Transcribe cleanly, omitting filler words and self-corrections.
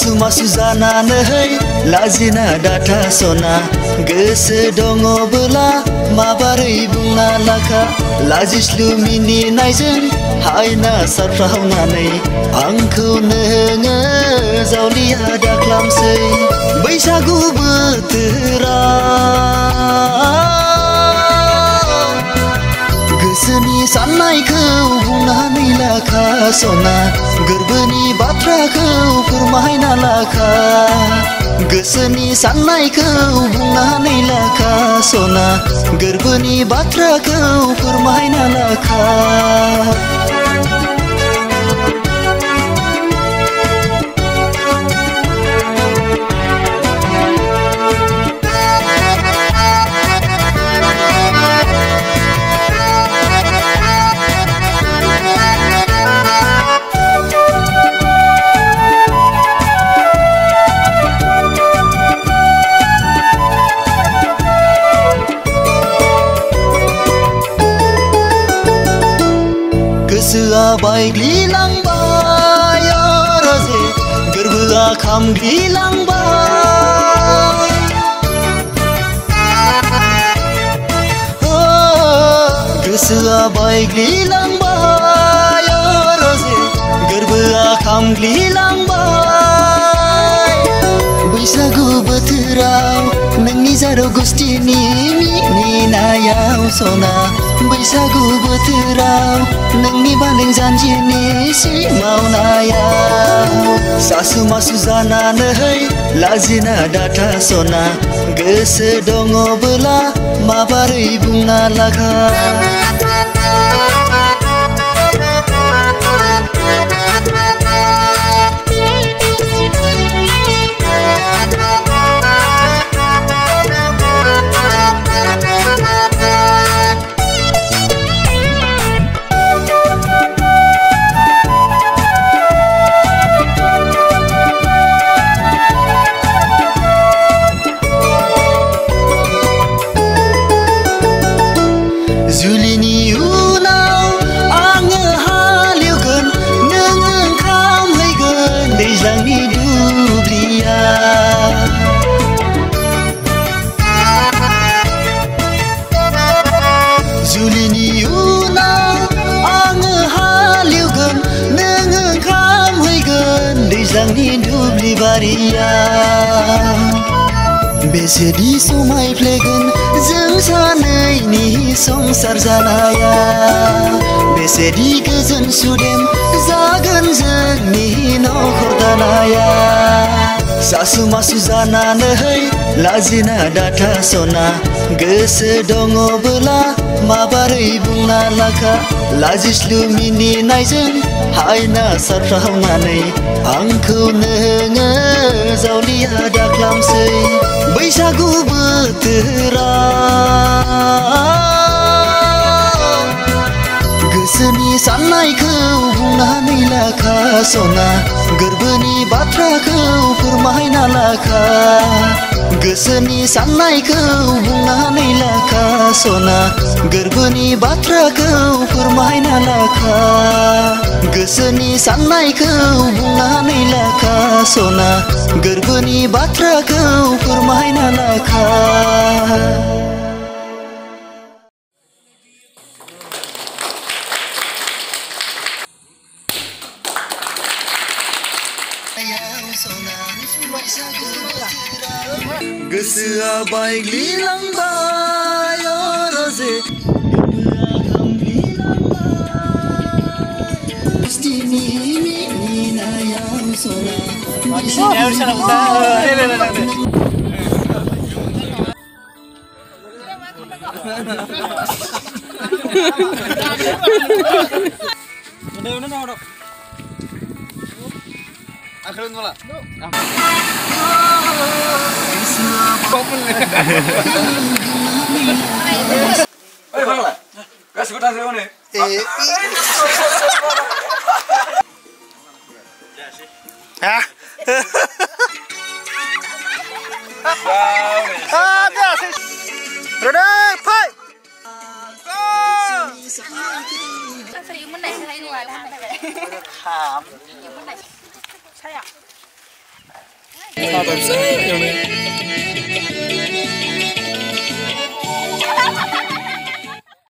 सासु मासु जानानै लाजिना डाटा सना गोसो दङबोला माबारै बुंना लाखा लाजिस्लु मिनिनायजों हायना सारफ्रावनानै आंखौ नोङो जावलिया दाख्लामसै बैसागु बोथोराव गोसोनि साननायखौ बुंनानै लाखा सना गोरबोनि बाथ्राखौ फोरमायना लाखा गोसोनि साननायखौ बुंनानै लाखा सना गोरबोनि बाथ्राखौ फोरमायना लाखा गोसोआ बायग्लिलांबाय राजे गोरबोआ खामग्लिलांबाय गोसोआ बायग्लिलांबाय राजे गोरबोआ खामग्लिलांबाय बैसागु बोथोराव नोंनि जारौ गुस्थिनि मिनिनायाव सना बैसागु बोथोराव नोंनि बालें जानजिनि सिमावनायाव सासु मासु जानानै लाजिना डाटा सना गोसो दङबोला माबारै बुंना लाखा जुलिनि उनाव आङो हालेवगोन नों ओंखाम हैगोन दैज्लांनि दुब्लिया जुलिनि उनाव आङो हालेवगोन नों ओंखाम हैगोन दैज्लांनि दुब्लि बारिया बेसेदि समायफ्लेगोन जों सानैनि संसार जानाया बेसेदि गोजोन सुदेम जागोन जोंनि नखर दानाया सासु मासु जानानै लाजिना डाटा सना गोसो दङबोला माबारै बुंना लाखा लाजिस्लु मिनिनायजों हायना सारफ्रावनानै आंखौ नोङो जावलिया दाख्लामसै बैसागु बोथोराव गोसोनि साननायखौ बुंनानै लाखा सना गोरबोनि बाथ्राखौ फोरमायना लाखा गोसोनि साननायखौ बुंनानै लाखा सना गोरबोनि बाथ्राखौ फोरमायना लाखा गोसोनि साननायखौ बुंनानै लाखा सना गोरबोनि बाथ्राखौ फोरमायना लाखा गोसोआ बायग्लिलांबाय राजे गुस्थिनि मिनिनायाव सना Akhirin mo lang. Ay, bala. Kasi ko tayo ni. Ha? Ready, fight! Sao dùng bên này hay ngoài bên này? Thảm. Dùng bên này. Sao ạ? सादा फिसा एवनाय